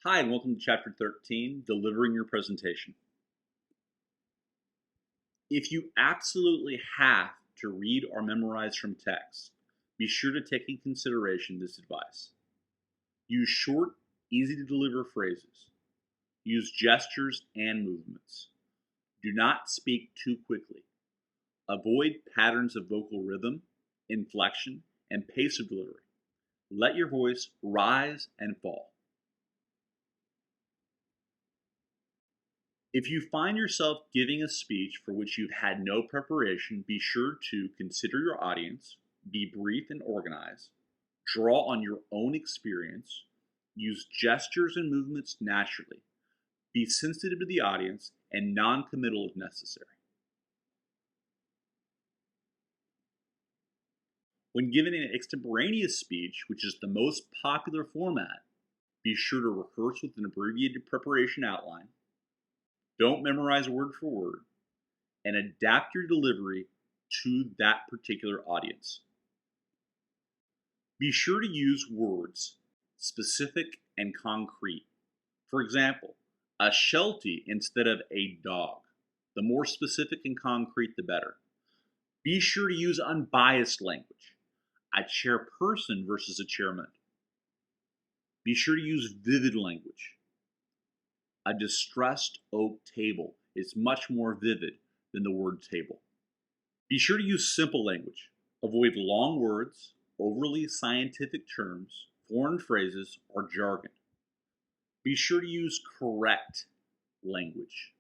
Hi, and welcome to Chapter 13, Delivering Your Presentation. If you absolutely have to read or memorize from text, be sure to take in consideration this advice. Use short, easy to deliver phrases. Use gestures and movements. Do not speak too quickly. Avoid patterns of vocal rhythm, inflection, and pace of delivery. Let your voice rise and fall. If you find yourself giving a speech for which you've had no preparation, be sure to consider your audience, be brief and organized, draw on your own experience, use gestures and movements naturally, be sensitive to the audience, and non-committal if necessary. When giving an extemporaneous speech, which is the most popular format, be sure to rehearse with an abbreviated preparation outline. Don't memorize word for word, and adapt your delivery to that particular audience. Be sure to use words specific and concrete. For example, a sheltie instead of a dog. The more specific and concrete, the better. Be sure to use unbiased language. A chairperson versus a chairman. Be sure to use vivid language. A distressed oak table is much more vivid than the word table. Be sure to use simple language. Avoid long words, overly scientific terms, foreign phrases, or jargon. Be sure to use correct language.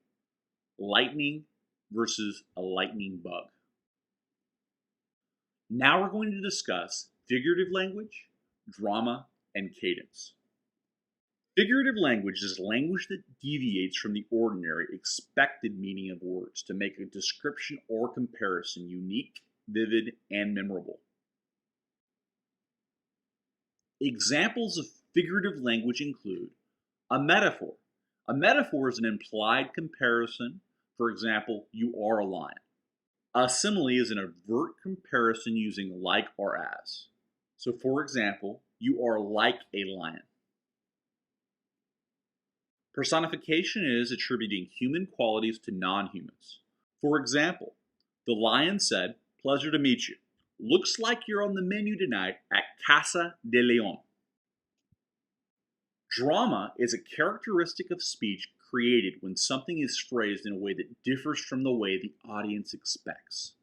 Lightning versus a lightning bug. Now we're going to discuss figurative language, drama, and cadence. Figurative language is language that deviates from the ordinary expected meaning of words to make a description or comparison unique, vivid, and memorable. Examples of figurative language include a metaphor. A metaphor is an implied comparison. For example, you are a lion. A simile is an overt comparison using like or as. So, for example, you are like a lion. Personification is attributing human qualities to non-humans. For example, the lion said, "Pleasure to meet you. Looks like you're on the menu tonight at Casa de Leon." Drama is a characteristic of speech created when something is phrased in a way that differs from the way the audience expects.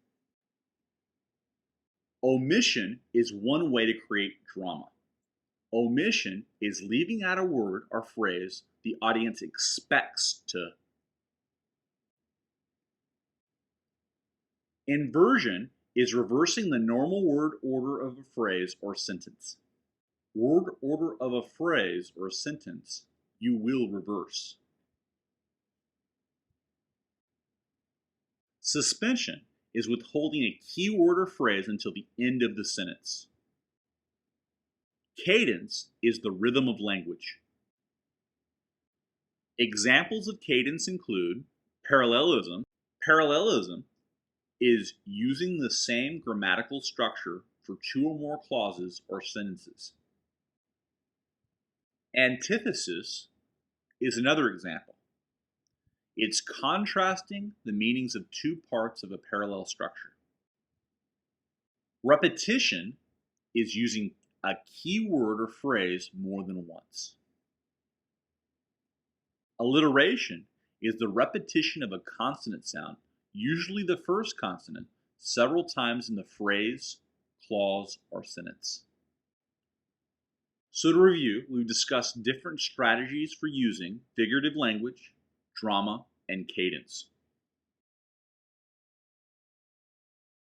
Omission is one way to create drama. Omission is leaving out a word or phrase the audience expects to. Inversion is reversing the normal word order of a phrase or sentence. Word order of a phrase or sentence you will reverse. Suspension is withholding a key word or phrase until the end of the sentence. Cadence is the rhythm of language. Examples of cadence include parallelism. Parallelism is using the same grammatical structure for two or more clauses or sentences. Antithesis is another example. It's contrasting the meanings of two parts of a parallel structure. Repetition is using a key word or phrase more than once. Alliteration is the repetition of a consonant sound, usually the first consonant, several times in the phrase, clause, or sentence. So to review, we've discussed different strategies for using figurative language, drama, and cadence.